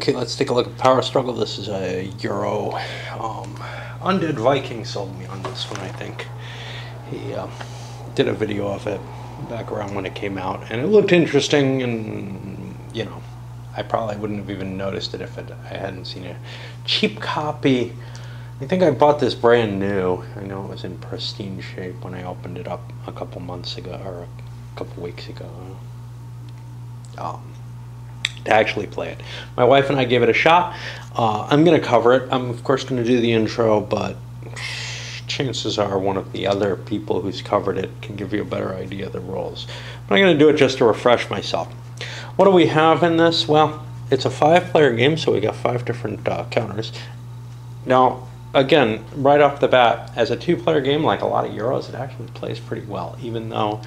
Okay, let's take a look at Power Struggle. This is a Euro. Undead Viking sold me on this one, I think. He did a video of it back around when it came out, and it looked interesting, and, you know, I probably wouldn't have even noticed it if I hadn't seen a cheap copy. I think I bought this brand new. I know it was in pristine shape when I opened it up a couple months ago, or a couple weeks ago. To actually play it. My wife and I gave it a shot. I'm going to cover it. I'm of course going to do the intro, but chances are one of the other people who's covered it can give you a better idea of the rules. But I'm going to do it just to refresh myself. What do we have in this? Well, it's a 5-player game, so we got 5 different counters. Now, again, right off the bat, as a 2-player game, like a lot of Euros, it actually plays pretty well, even though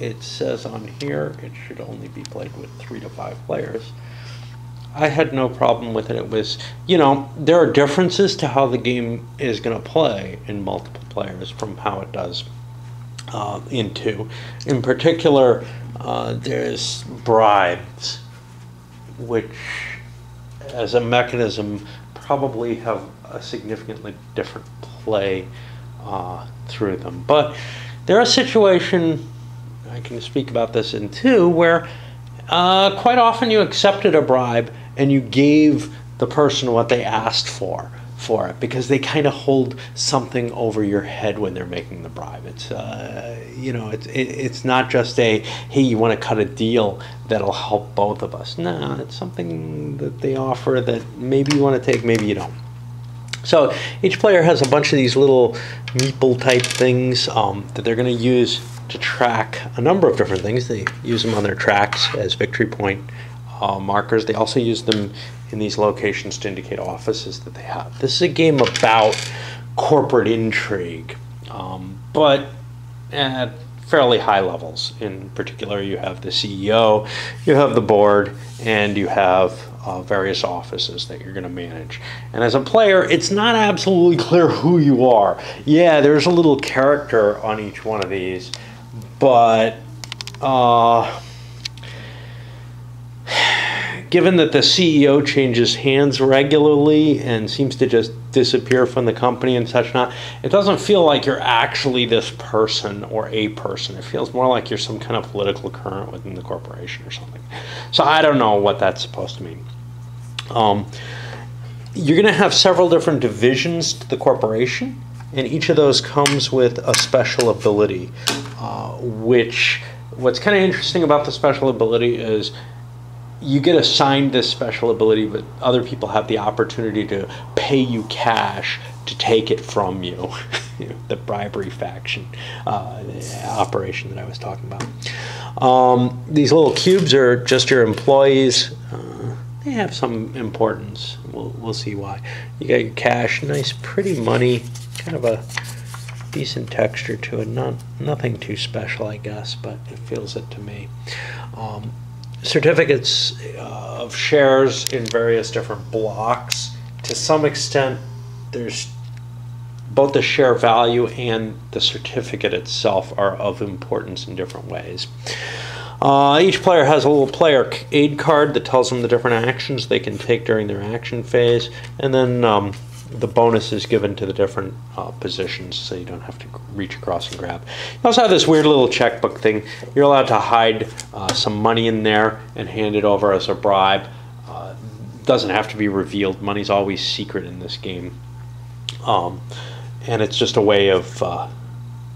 it says on here it should only be played with 3 to 5 players. I had no problem with it. It was, you know, there are differences to how the game is going to play in multiple players from how it does in 2. In particular, there's bribes, which as a mechanism probably have a significantly different play through them. But there are situations, I can speak about this in 2, where quite often you accepted a bribe and you gave the person what they asked for it, because they kind of hold something over your head when they're making the bribe. It's you know, it's not just a, hey, you want to cut a deal that'll help both of us. No, it's something that they offer that maybe you want to take, maybe you don't. So each player has a bunch of these little meeple type things that they're going to use to track a number of different things. They use them on their tracks as victory point markers. They also use them in these locations to indicate offices that they have. This is a game about corporate intrigue, but at fairly high levels. In particular, you have the CEO, you have the board, and you have various offices that you're going to manage. And as a player, it's not absolutely clear who you are. Yeah, there's a little character on each one of these, but given that the CEO changes hands regularly and seems to just disappear from the company and such not, it doesn't feel like you're actually this person or a person. It feels more like you're some kind of political current within the corporation or something. So I don't know what that's supposed to mean. You're going to have several different divisions to the corporation, and each of those comes with a special ability, what's kind of interesting about the special ability is you get assigned this special ability, but other people have the opportunity to pay you cash to take it from you. You know, the bribery faction operation that I was talking about. These little cubes are just your employees. They have some importance. We'll see why. You got your cash, nice pretty money, kind of a decent texture to it. Nothing too special, I guess, but it feels it to me. Certificates of shares in various different blocks. To some extent, there's both the share value and the certificate itself are of importance in different ways. Each player has a little player aid card that tells them the different actions they can take during their action phase, and then the bonus is given to the different positions, so you don't have to reach across and grab. You also have this weird little checkbook thing. You're allowed to hide some money in there and hand it over as a bribe. Doesn't have to be revealed. Money's always secret in this game. And it's just a way of,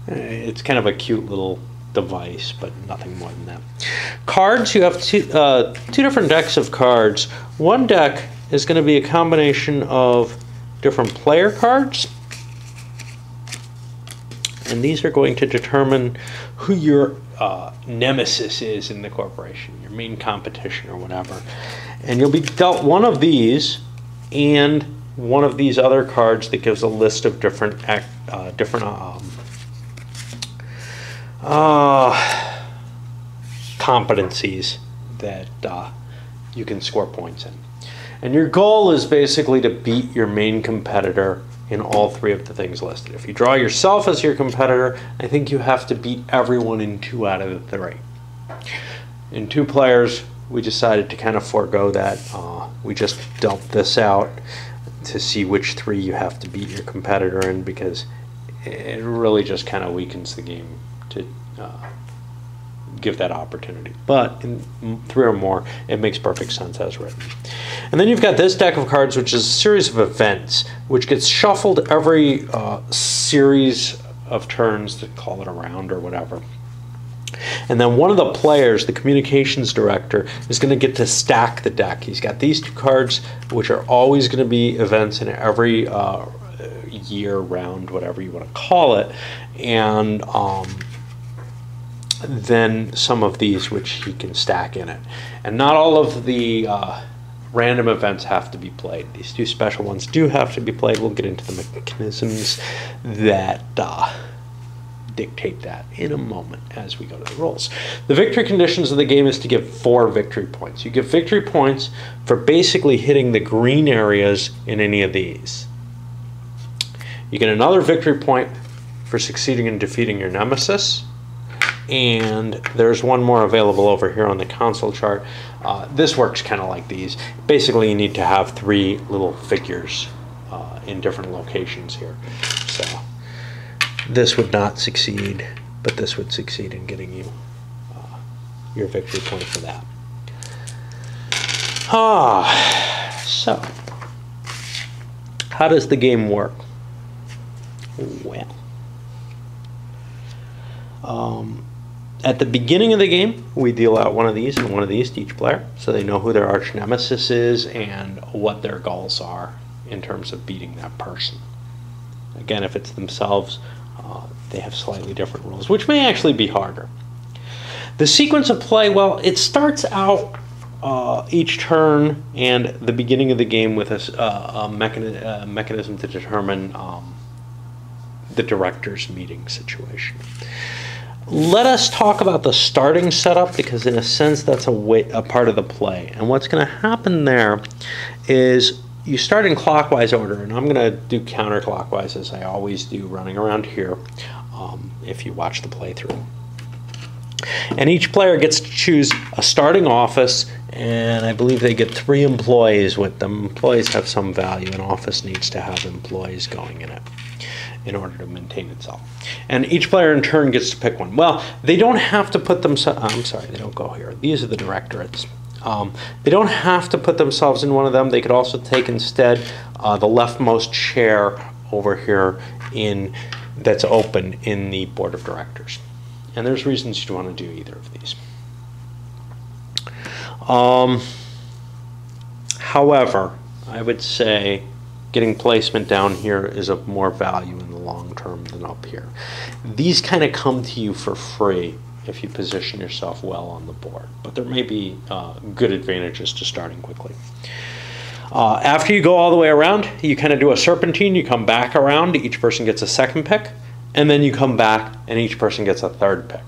it's kind of a cute little device, but nothing more than that. Cards, you have two different decks of cards. One deck is going to be a combination of different player cards, and these are going to determine who your nemesis is in the corporation, your main competition or whatever. And you'll be dealt one of these and one of these other cards that gives a list of different competencies that you can score points in. And your goal is basically to beat your main competitor in all 3 of the things listed. If you draw yourself as your competitor, I think you have to beat everyone in 2 out of the 3. In 2 players, we decided to kind of forego that. We just dealt this out to see which 3 you have to beat your competitor in, because it really just kind of weakens the game to give that opportunity. But in 3 or more, it makes perfect sense as written. And then you've got this deck of cards, which is a series of events, which gets shuffled every series of turns, to call it a round or whatever. And then one of the players, the communications director, is going to get to stack the deck. He's got these 2 cards, which are always going to be events in every year, round, whatever you want to call it. And then some of these which he can stack in it. And not all of the random events have to be played. These 2 special ones do have to be played. We'll get into the mechanisms that dictate that in a moment as we go to the rules. The victory conditions of the game is to give 4 victory points. You get victory points for basically hitting the green areas in any of these. You get another victory point for succeeding in defeating your nemesis. And there's one more available over here on the console chart. This works kind of like these. Basically, you need to have 3 little figures in different locations here. So this would not succeed, but this would succeed in getting you your victory point for that. So how does the game work? Well, at the beginning of the game, we deal out one of these and one of these to each player, so they know who their arch nemesis is and what their goals are in terms of beating that person. Again, if it's themselves, they have slightly different rules, which may actually be harder. The sequence of play, well, it starts out each turn and the beginning of the game with a mechanism to determine the director's meeting situation. Let us talk about the starting setup, because in a sense that's a part of the play. And what's going to happen there is you start in clockwise order, and I'm going to do counterclockwise as I always do running around here if you watch the playthrough. And each player gets to choose a starting office, and I believe they get 3 employees with them. Employees have some value. An office needs to have employees going in it in order to maintain itself. And each player in turn gets to pick one. Well, they don't have to put themselves, I'm sorry, they don't go here. These are the directorates. They don't have to put themselves in one of them. They could also take instead the leftmost chair over here that's open in the board of directors. And there's reasons you want to do either of these. However, I would say getting placement down here is of more value in the long term than up here. These kind of come to you for free if you position yourself well on the board, but there may be good advantages to starting quickly. After you go all the way around, you kind of do a serpentine, you come back around, each person gets a second pick, and then you come back and each person gets a third pick.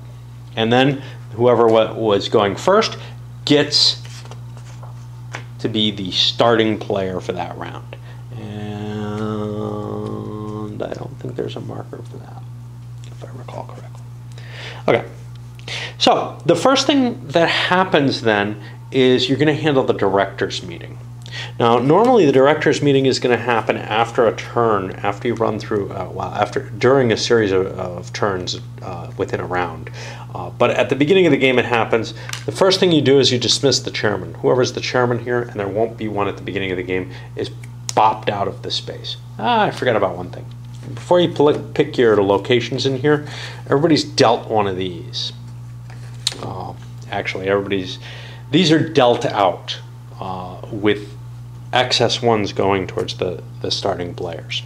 And then whoever was going first gets to be the starting player for that round. And I don't think there's a marker for that, if I recall correctly. Okay, so the first thing that happens then is you're going to handle the director's meeting. Now, normally the director's meeting is going to happen after a turn, after you run through, during a series of turns within a round. But at the beginning of the game it happens. The first thing you do is you dismiss the chairman. Whoever's the chairman here, and there won't be one at the beginning of the game, is bopped out of the space. I forgot about one thing. Before you pick your locations in here, everybody's dealt one of these. Actually, these are dealt out with excess ones going towards the starting players.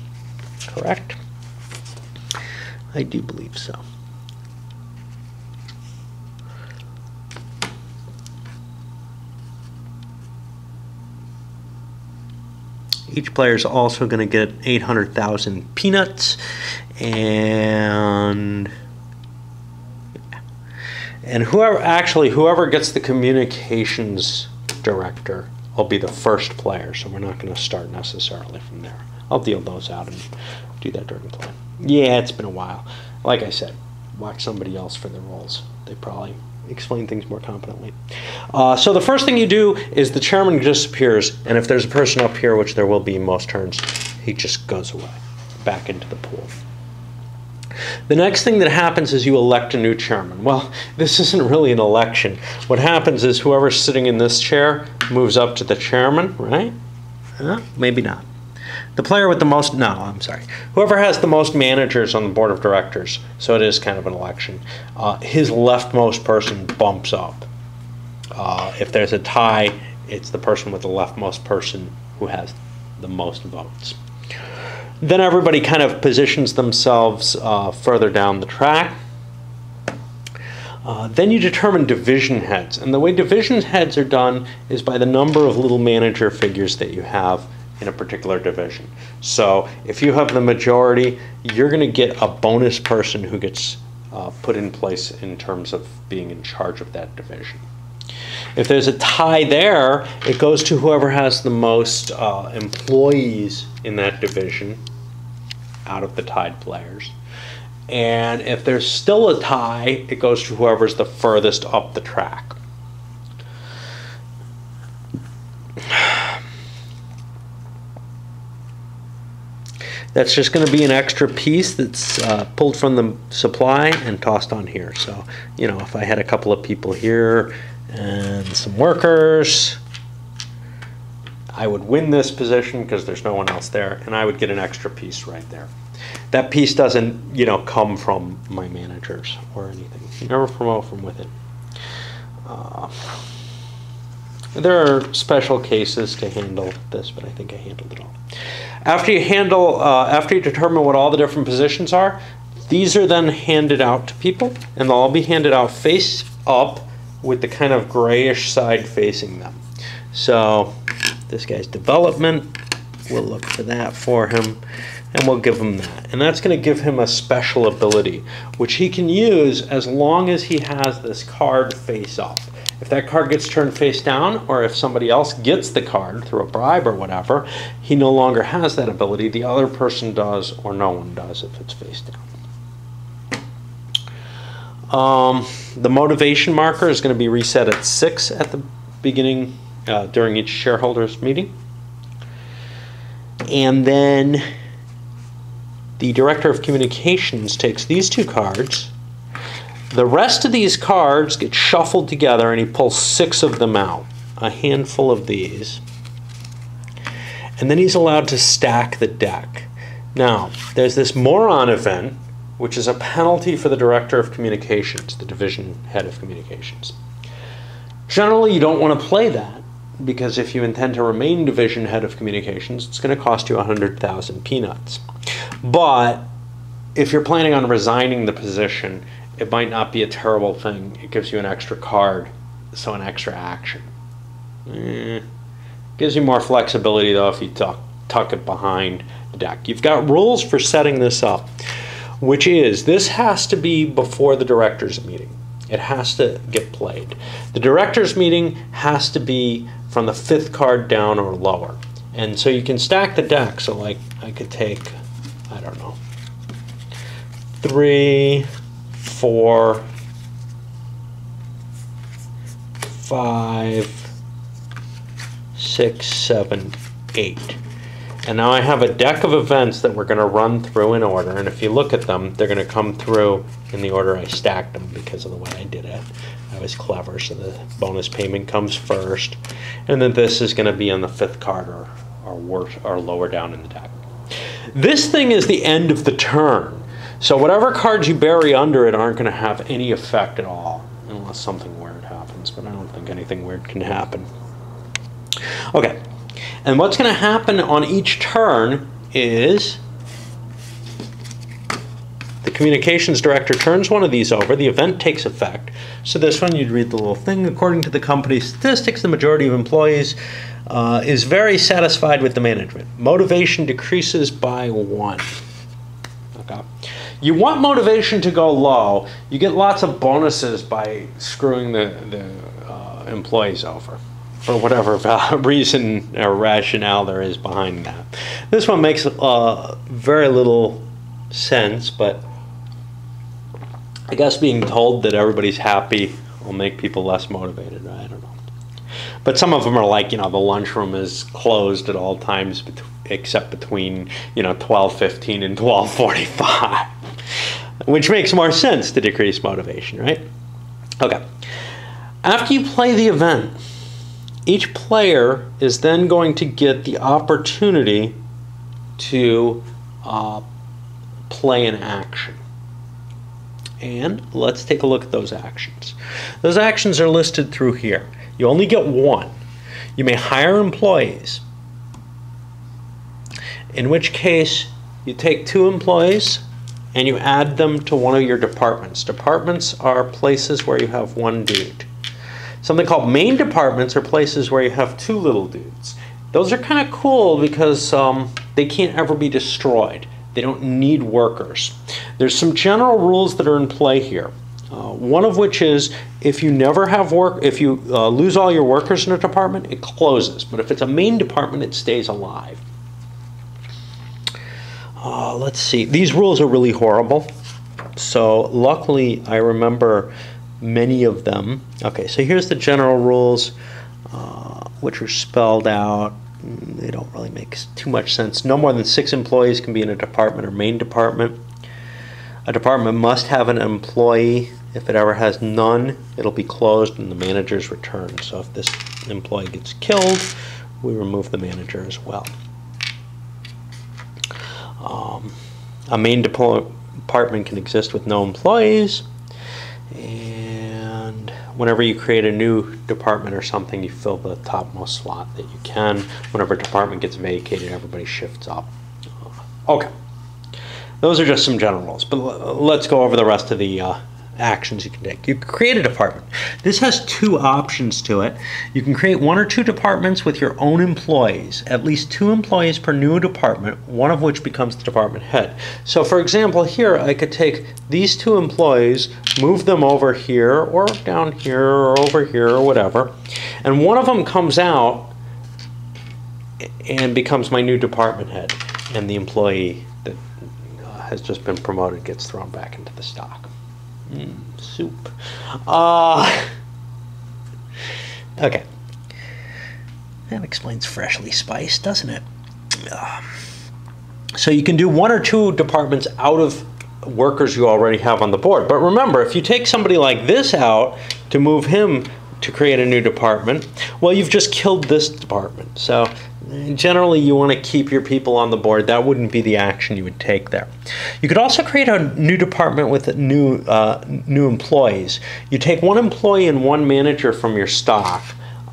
Correct? I do believe so. Each player is also going to get 800,000 peanuts, and whoever gets the communications director will be the first player, so we're not going to start necessarily from there. I'll deal those out and do that during play. Yeah, it's been a while. Like I said, watch somebody else for the roles. They probably explain things more competently. So the first thing you do is the chairman disappears, and if there's a person up here, which there will be most turns, he just goes away, back into the pool. The next thing that happens is you elect a new chairman. Well, this isn't really an election. What happens is whoever's sitting in this chair moves up to the chairman, right? Maybe not. The player with the most, no, I'm sorry. Whoever has the most managers on the board of directors, so it is kind of an election, his leftmost person bumps up. If there's a tie, it's the person with the leftmost person who has the most votes. Then everybody kind of positions themselves further down the track. Then you determine division heads. And the way division heads are done is by the number of little manager figures that you have in a particular division. So if you have the majority, you're going to get a bonus person who gets put in place in terms of being in charge of that division. If there's a tie there, it goes to whoever has the most employees in that division out of the tied players. And if there's still a tie, it goes to whoever's the furthest up the track. That's just going to be an extra piece that's pulled from the supply and tossed on here. So, you know, if I had a couple of people here and some workers, I would win this position because there's no one else there, and I would get an extra piece right there. That piece doesn't, you know, come from my managers or anything. You never promote from within. There are special cases to handle this, but I think I handled it all. After you determine what all the different positions are, these are then handed out to people, and they'll all be handed out face up with the kind of grayish side facing them. So this guy's development, we'll look for that for him, and we'll give him that. And that's going to give him a special ability, which he can use as long as he has this card face up. If that card gets turned face down, or if somebody else gets the card through a bribe or whatever, he no longer has that ability. The other person does, or no one does if it's face down. The motivation marker is going to be reset at 6 at the beginning during each shareholders meeting. And then the Director of Communications takes these two cards. The rest of these cards get shuffled together, and he pulls 6 of them out, a handful of these. And then he's allowed to stack the deck. Now, there's this moron event, which is a penalty for the Director of Communications, the division head of communications. Generally, you don't want to play that, because if you intend to remain division head of communications, it's going to cost you 100,000 peanuts. But if you're planning on resigning the position, it might not be a terrible thing. It gives you an extra card, so an extra action. Gives you more flexibility, though, if you tuck it behind the deck. You've got rules for setting this up, which is this has to be before the directors' meeting. It has to get played. The directors' meeting has to be from the 5th card down or lower. And so you can stack the deck. So like I could take, I don't know, 3, 4, 5, 6, 7, 8. And now I have a deck of events that we're going to run through in order. And if you look at them, they're going to come through in the order I stacked them because of the way I did it. I was clever, so the bonus payment comes first. And then this is going to be on the 5th card or lower down in the deck. This thing is the end of the turn. So whatever cards you bury under it aren't going to have any effect at all, unless something weird happens. But I don't think anything weird can happen. Okay. And what's going to happen on each turn is the communications director turns one of these over. The event takes effect. So this one, you'd read the little thing. According to the company's statistics, the majority of employees is very satisfied with the management. Motivation decreases by 1. Okay. You want motivation to go low. You get lots of bonuses by screwing the employees over, for whatever reason or rationale there is behind that. This one makes very little sense, but I guess being told that everybody's happy will make people less motivated. I don't know. But some of them are like, the lunchroom is closed at all times except between, 12:15 and 12:45, which makes more sense to decrease motivation, right? Okay. After you play the event, each player is then going to get the opportunity to play an action. And let's take a look at those actions. Those actions are listed through here. You only get one. You may hire employees, in which case you take 2 employees and you add them to one of your departments. Departments are places where you have 1 dude. Something called main departments are places where you have 2 little dudes. Those are kind of cool because they can't ever be destroyed. They don't need workers. There's some general rules that are in play here. One of which is if you never have work, if you lose all your workers in a department, it closes. But if it's a main department, it stays alive. Let's see. These rules are really horrible. So luckily, I remember many of them. Okay, so here's the general rules, which are spelled out. They don't really make too much sense. No more than 6 employees can be in a department or main department. A department must have an employee. If it ever has none, it'll be closed and the manager's returned. So if this employee gets killed, we remove the manager as well. A main department can exist with no employees. And whenever you create a new department or something, you fill the topmost slot that you can. Whenever a department gets vacated, everybody shifts up. Okay. Those are just some general rules, but let's go over the rest of the actions you can take. You can create a department. This has 2 options to it. You can create 1 or 2 departments with your own employees, at least 2 employees per new department, one of which becomes the department head. So for example, here I could take these 2 employees, move them over here or down here or over here or whatever, and one of them comes out and becomes my new department head, and the employee that has just been promoted gets thrown back into the stock. Soup. Okay. That explains freshly spiced, doesn't it? So you can do 1 or 2 departments out of workers you already have on the board. But remember, if you take somebody like this out to move him to create a new department, well, you've just killed this department. So generally, you want to keep your people on the board. That wouldn't be the action you would take there. You could also create a new department with new employees. You take 1 employee and 1 manager from your stock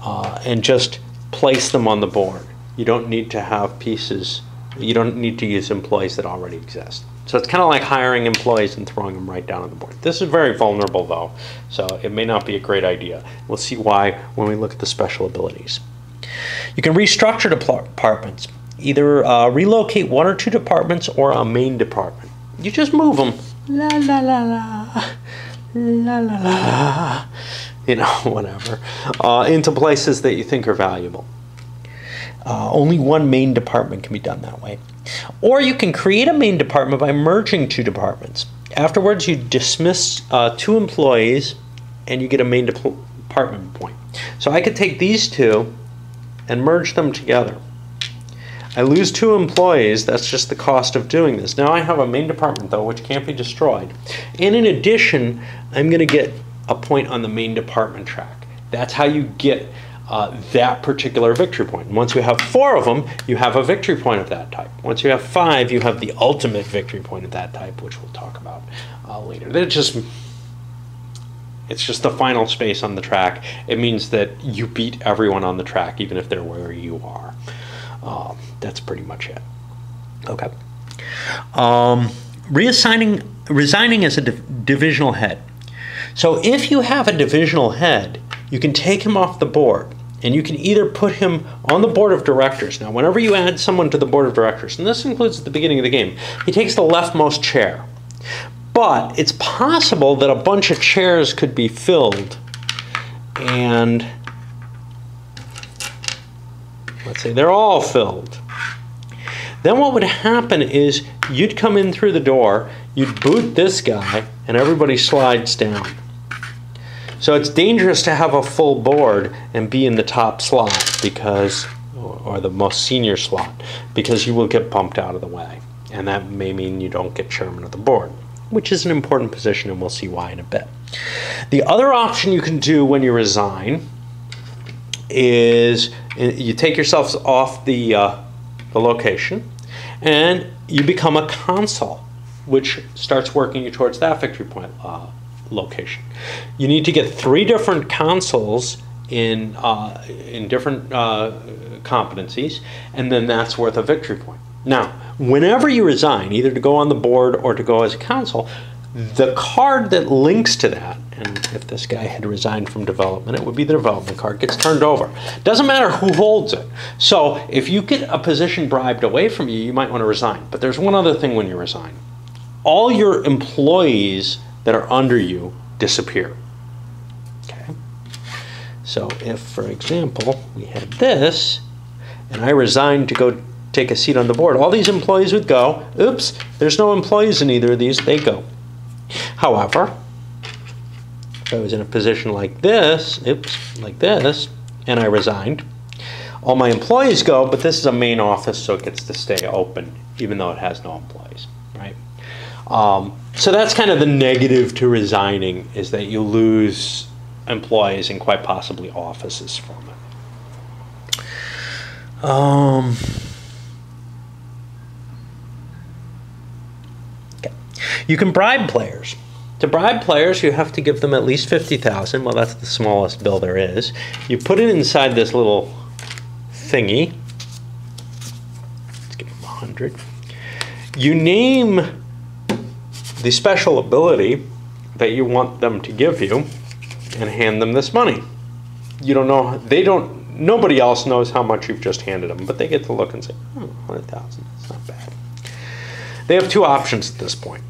and just place them on the board. You don't need to have pieces. You don't need to use employees that already exist. So it's kind of like hiring employees and throwing them right down on the board. This is very vulnerable, though, so it may not be a great idea. We'll see why when we look at the special abilities. You can restructure departments. Either relocate 1 or 2 departments or a main department. You just move them. La la la la. La la la la. Whatever. Into places that you think are valuable. Only 1 main department can be done that way. Or you can create a main department by merging 2 departments. Afterwards, you dismiss 2 employees and you get a main department point. So I could take these 2 and merge them together. I lose 2 employees. That's just the cost of doing this. Now I have a main department, though, which can't be destroyed. And in addition, I'm going to get a point on the main department track. That's how you get that particular victory point. And once you have 4 of them, you have a victory point of that type. Once you have 5, you have the ultimate victory point of that type, which we'll talk about later. It's just the final space on the track. It means that you beat everyone on the track, even if they're where you are. That's pretty much it. Okay. Resigning as a divisional head. So if you have a divisional head, you can take him off the board, and you can either put him on the board of directors. Now, whenever you add someone to the board of directors, and this includes at the beginning of the game, he takes the leftmost chair. But it's possible that a bunch of chairs could be filled, and let's say they're all filled. Then what would happen is you'd come in through the door, you'd boot this guy, and everybody slides down. So it's dangerous to have a full board and be in the top slot because, or the most senior slot, because you will get bumped out of the way. And that may mean you don't get chairman of the board, which is an important position, and we'll see why in a bit. The other option you can do when you resign is you take yourself off the location and you become a consul, which starts working you towards that victory point location. You need to get 3 different consuls in different competencies, and then that's worth a victory point. Now, whenever you resign, either to go on the board or to go as a consul, the card that links to that, and if this guy had resigned from development, it would be the development card, gets turned over. Doesn't matter who holds it. So if you get a position bribed away from you, you might want to resign. But there's one other thing when you resign. All your employees that are under you disappear. Okay. So if, for example, we had this, and I resigned to go take a seat on the board, all these employees would go. Oops, there's no employees in either of these, they go. However, if I was in a position like this, like this, and I resigned, all my employees go, but this is a main office, so it gets to stay open, even though it has no employees, right? So that's kind of the negative to resigning, is that you lose employees and quite possibly offices from it. You can bribe players. To bribe players, you have to give them at least $50,000. Well, that's the smallest bill there is. You put it inside this little thingy. Let's give them 100. You name the special ability that you want them to give you and hand them this money. You don't know, nobody else knows how much you've just handed them, but they get to look and say, oh, 100,000, that's not bad. They have 2 options at this point.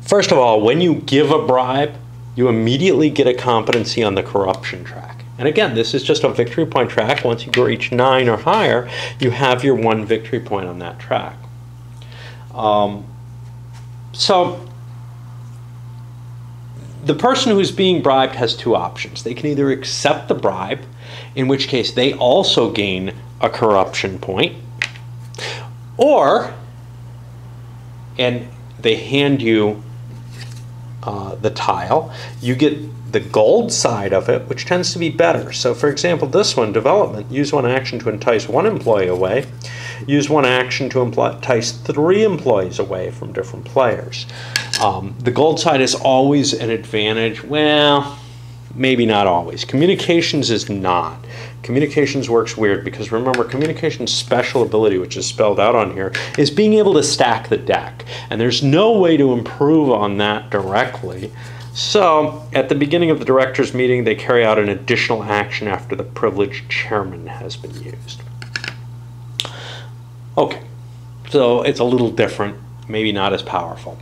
First of all, when you give a bribe, you immediately get a competency on the corruption track. And again, this is just a victory point track. Once you reach 9 or higher, you have your 1 victory point on that track. So the person who's being bribed has 2 options. They can either accept the bribe, in which case they also gain a corruption point, and they hand you the tile. You get the gold side of it, which tends to be better. So for example, this one, development, use 1 action to entice 1 employee away. Use 1 action to entice 3 employees away from different players. The gold side is always an advantage. Well, maybe not always. Communications is not. Communications works weird because remember, communications' special ability, which is spelled out on here, is being able to stack the deck. And there's no way to improve on that directly. So at the beginning of the directors' meeting, they carry out an additional action after the privileged chairman has been used. Okay, so it's a little different, maybe not as powerful,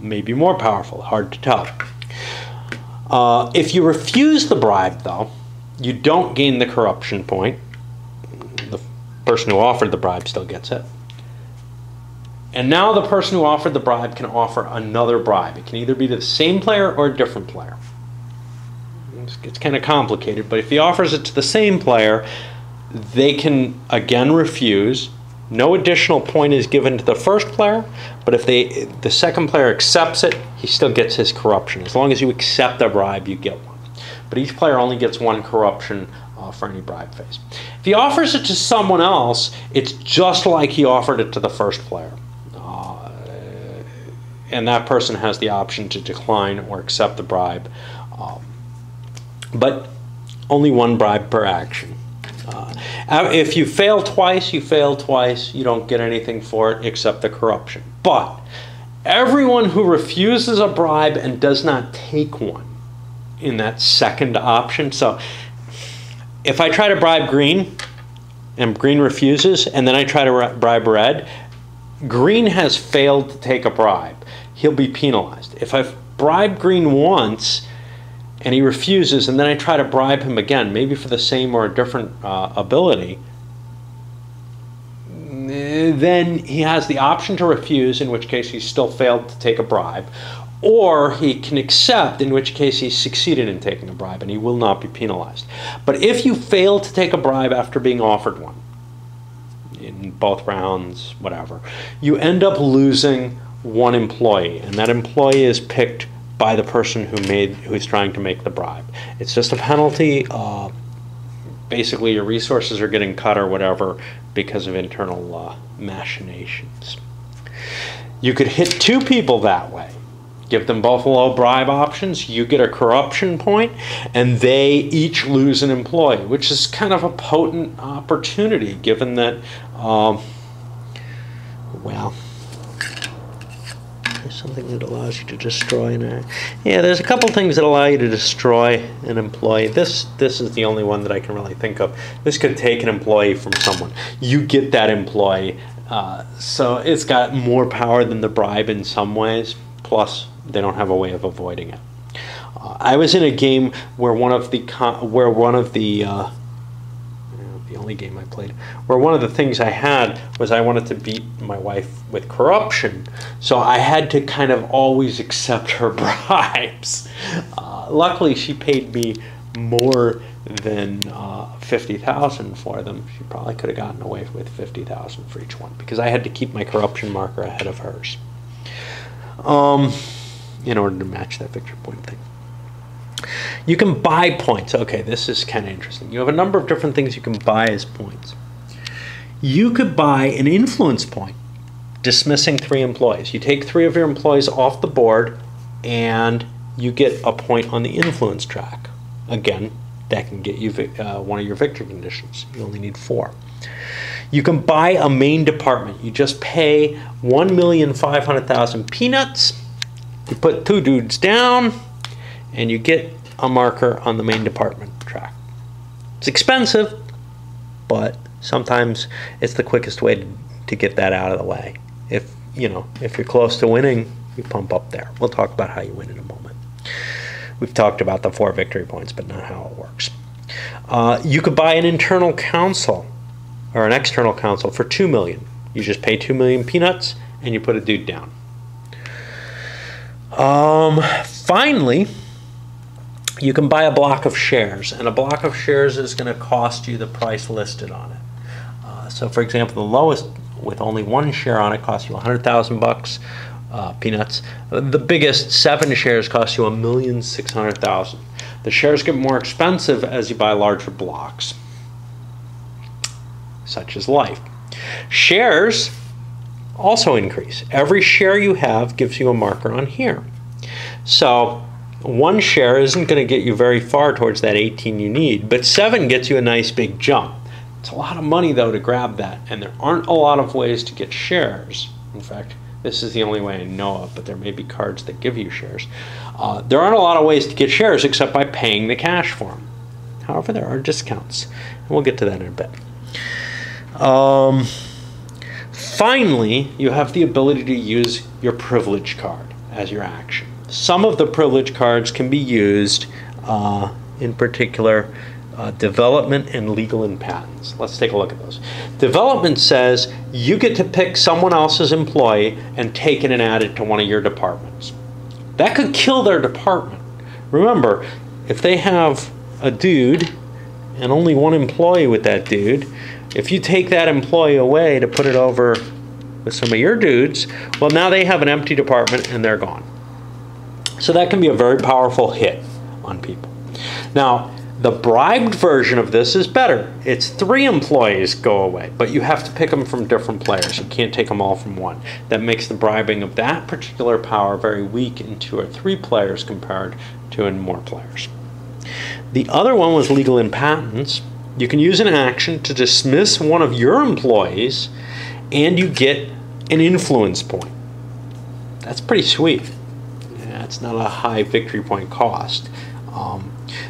maybe more powerful, hard to tell. If you refuse the bribe, though, you don't gain the corruption point. The person who offered the bribe still gets it. And now the person who offered the bribe can offer another bribe. It can either be to the same player or a different player. It's kind of complicated, but if he offers it to the same player, they can again refuse. No additional point is given to the first player, but if the second player accepts it, he still gets his corruption. As long as you accept the bribe, you get 1. But each player only gets 1 corruption for any bribe phase. If he offers it to someone else, it's just like he offered it to the first player. And that person has the option to decline or accept the bribe. But only 1 bribe per action. If you fail twice, you fail twice. You don't get anything for it except the corruption. But everyone who refuses a bribe and does not take one in that second option. So if I try to bribe green and green refuses, and then I try to bribe red, green has failed to take a bribe. He'll be penalized. If I've bribed green once and he refuses, and then I try to bribe him again, maybe for the same or a different ability, then he has the option to refuse, in which case he's still failed to take a bribe, or he can accept, in which case he succeeded in taking a bribe and he will not be penalized. But if you fail to take a bribe after being offered one, in both rounds, whatever, you end up losing one employee, and that employee is picked by the person who's trying to make the bribe. It's just a penalty. Basically, your resources are getting cut or whatever because of internal machinations. You could hit two people that way. Give them both low bribe options, you get a corruption point, and they each lose an employee, which is kind of a potent opportunity given that, well, there's something that allows you to destroy yeah, there's a couple things that allow you to destroy an employee. This is the only one that I can really think of. This could take an employee from someone. You get that employee, so it's got more power than the bribe in some ways, plus they don't have a way of avoiding it. I was in a game where the only game I played, where one of the things I had was I wanted to beat my wife with corruption, so I had to kind of always accept her bribes. Luckily, she paid me more than 50,000 for them. She probably could have gotten away with 50,000 for each one because I had to keep my corruption marker ahead of hers. In order to match that victory point thing. You can buy points. Okay, this is kind of interesting. You have a number of different things you can buy as points. You could buy an influence point, dismissing 3 employees. You take 3 of your employees off the board, and you get a point on the influence track. Again, that can get you one of your victory conditions. You only need 4. You can buy a main department. You just pay 1,500,000 peanuts. You put 2 dudes down, and you get a marker on the main department track. It's expensive, but sometimes it's the quickest way to get that out of the way. If you're close to winning, you pump up there. We'll talk about how you win in a moment. We've talked about the 4 victory points, but not how it works. You could buy an internal counsel or an external counsel for 2 million. You just pay 2 million peanuts and you put a dude down. Finally, you can buy a block of shares, and a block of shares is going to cost you the price listed on it. So for example, the lowest with only 1 share on it costs you 100,000 bucks, peanuts. The biggest 7 shares cost you 1,600,000. The shares get more expensive as you buy larger blocks, such as life. Shares also increase. Every share you have gives you a marker on here. So 1 share isn't going to get you very far towards that 18 you need, but 7 gets you a nice big jump. It's a lot of money though to grab that, and there aren't a lot of ways to get shares. In fact, this is the only way I know of, but there may be cards that give you shares. There aren't a lot of ways to get shares except by paying the cash for them. However, there are discounts, and we'll get to that in a bit. Finally, you have the ability to use your privilege card as your action. Some of the privilege cards can be used, in particular, development and legal and patents. Let's take a look at those. Development says you get to pick someone else's employee and take it and add it to one of your departments. That could kill their department. Remember, if they have a dude and only 1 employee with that dude, if you take that employee away to put it over with some of your dudes, well, now they have an empty department and they're gone. So that can be a very powerful hit on people. Now, the bribed version of this is better. It's 3 employees go away, but you have to pick them from different players. You can't take them all from one. That makes the bribing of that particular power very weak in 2 or 3 players compared to in more players. The other one was legal and patents. You can use an action to dismiss one of your employees, and you get an influence point. That's pretty sweet. Yeah, it's not a high victory point cost.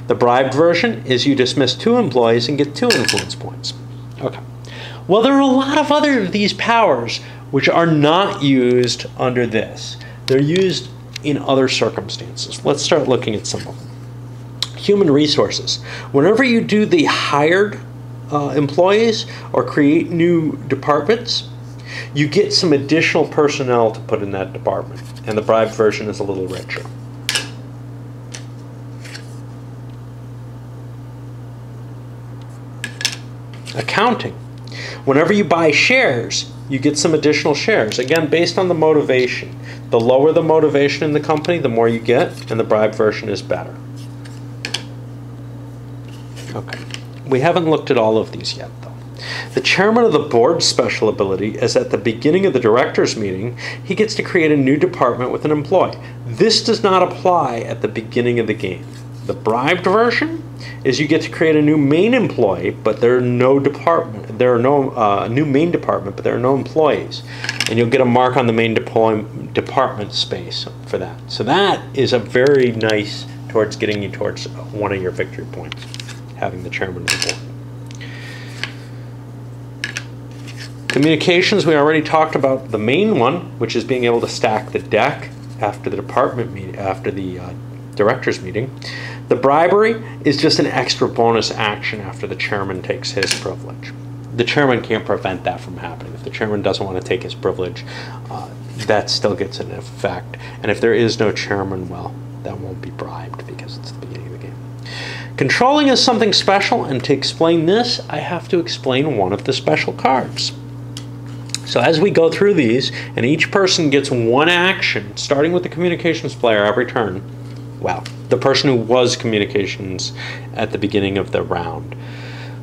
The bribed version is you dismiss 2 employees and get 2 influence points. Okay. Well, there are a lot of other of these powers which are not used under this. They're used in other circumstances. Let's start looking at some of them. Human resources. Whenever you do the hired employees or create new departments, you get some additional personnel to put in that department, and the bribed version is a little richer. Accounting. Whenever you buy shares, you get some additional shares, again based on the motivation. The lower the motivation in the company, the more you get, and the bribed version is better. Okay, we haven't looked at all of these yet though. The chairman of the board's special ability is at the beginning of the directors meeting, he gets to create a new department with an employee. This does not apply at the beginning of the game. The bribed version is you get to create a new main employee, but there are no department. There are no new main department, but there are no employees, and you'll get a mark on the main department space for that. So that is a very nice towards getting you towards one of your victory points, having the chairman of the board. Communications, we already talked about the main one, which is being able to stack the deck after the department meeting, after the directors meeting. The bribery is just an extra bonus action after the chairman takes his privilege. The chairman can't prevent that from happening. If the chairman doesn't want to take his privilege, that still gets an effect. And if there is no chairman, well, that won't be bribed because it's the beginning of the game. Controlling is something special, and to explain this, I have to explain one of the special cards. So as we go through these, and each person gets one action, starting with the communications player every turn, well, the person who was communications at the beginning of the round.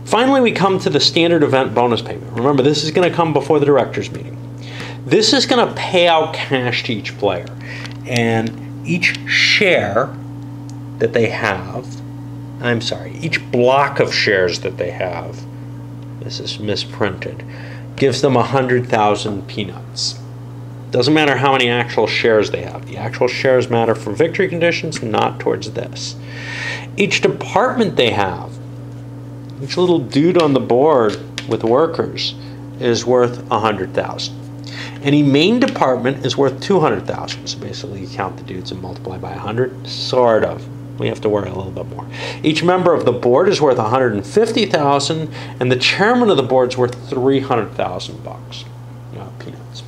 Finally, we come to the standard event bonus payment. Remember, this is going to come before the directors meeting. This is going to pay out cash to each player, and each share that they have, each block of shares that they have, this is misprinted, gives them 100,000 peanuts. Doesn't matter how many actual shares they have. The actual shares matter for victory conditions, not towards this. Each department they have, each little dude on the board with workers is worth 100,000. Any main department is worth 200,000. So basically you count the dudes and multiply by 100, sort of. We have to worry a little bit more. Each member of the board is worth 150,000, and the chairman of the board is worth 300,000 bucks. Peanuts.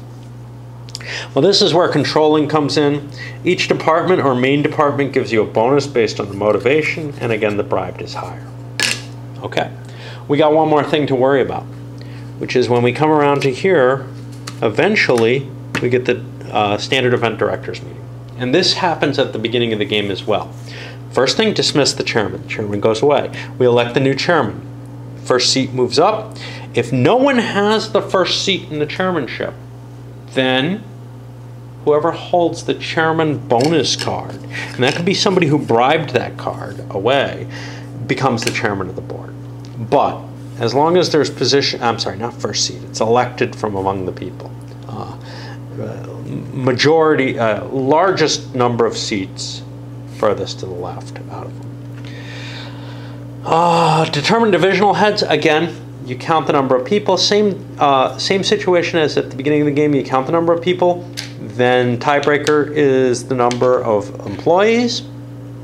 Well, this is where controlling comes in. Each department or main department gives you a bonus based on the motivation, and again, the bribed is higher. Okay, we got one more thing to worry about, which is when we come around to here, eventually we get the standard event directors meeting. And this happens at the beginning of the game as well. First thing, dismiss the chairman. The chairman goes away. We elect the new chairman. First seat moves up. If no one has the first seat in the chairmanship, then whoever holds the chairman bonus card, and that could be somebody who bribed that card away, becomes the chairman of the board. But as long as there's position, I'm sorry, not first seat, it's elected from among the people. Majority, largest number of seats furthest to the left out of them. Determine divisional heads, again, you count the number of people. Same situation as at the beginning of the game, you count the number of people. Then tiebreaker is the number of employees.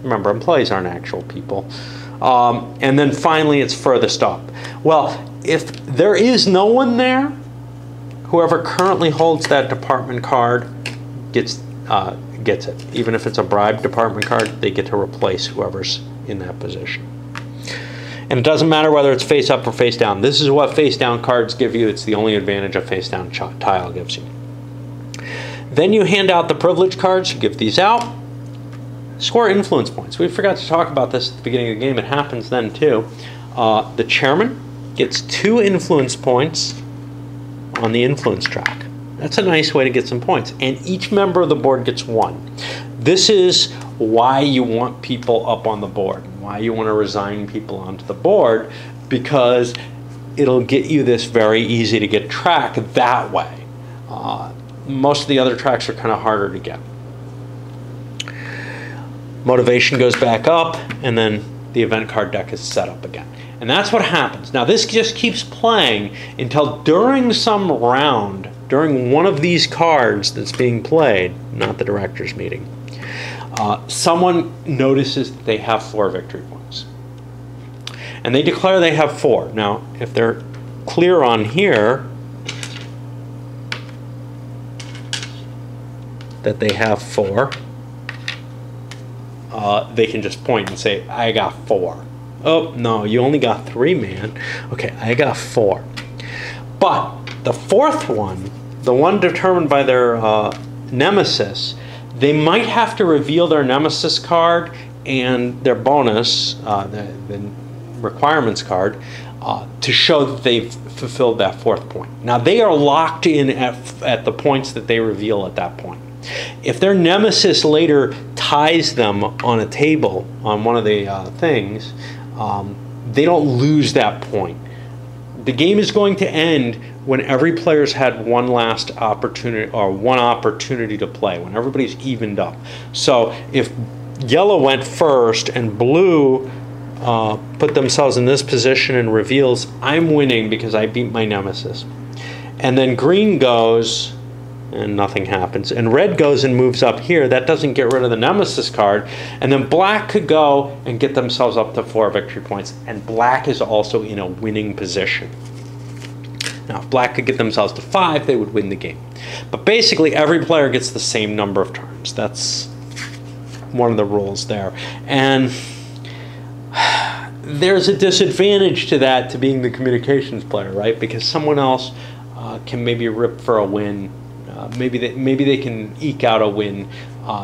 Remember, employees aren't actual people. And then finally, it's furthest up. Well, if there is no one there, whoever currently holds that department card gets it. Even if it's a bribed department card, they get to replace whoever's in that position. And it doesn't matter whether it's face up or face down. This is what face down cards give you. It's the only advantage a face down tile gives you. Then you hand out the privilege cards. You give these out. Score influence points. We forgot to talk about this at the beginning of the game. It happens then too. The chairman gets 2 influence points on the influence track. That's a nice way to get some points. And each member of the board gets 1. This is why you want people up on the board, why you want to resign people onto the board, because it'll get you this very easy to get track that way. Most of the other tracks are kind of harder to get. Motivation goes back up, and then the event card deck is set up again. And that's what happens. Now this just keeps playing until during some round, during one of these cards that's being played, not the director's meeting, someone notices that they have 4 victory points. And they declare they have 4. Now, if they're clear on here, that they have 4, they can just point and say, I got 4. Oh, no, you only got 3, man. Okay, I got 4. But the 4th one, the one determined by their nemesis, they might have to reveal their nemesis card and their bonus, the requirements card, to show that they've fulfilled that 4th point. Now, they are locked in at the points that they reveal at that point. If their nemesis later ties them on a table, on one of the things, they don't lose that point. The game is going to end when every player's had one last opportunity, or one opportunity to play, when everybody's evened up. So if yellow went first and blue put themselves in this position and reveals, I'm winning because I beat my nemesis. And then green goes and nothing happens. And red goes and moves up here. That doesn't get rid of the nemesis card. And then black could go and get themselves up to 4 victory points. And black is also in a winning position. Now, if black could get themselves to 5, they would win the game. But basically, every player gets the same number of turns. That's one of the rules there. And there's a disadvantage to that, to being the communications player, right? Because someone else can maybe rip for a win. Maybe they can eke out a win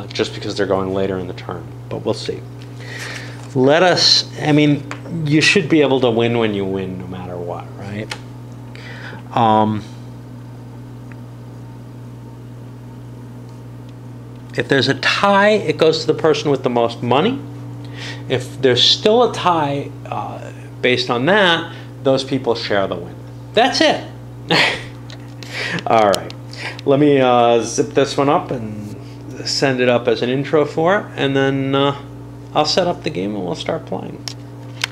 just because they're going later in the turn. But we'll see. I mean, you should be able to win when you win, no matter what, right? If there's a tie, it goes to the person with the most money. If there's still a tie based on that, those people share the win. That's it. All right. Let me zip this one up and send it up as an intro for it, and then I'll set up the game and we'll start playing.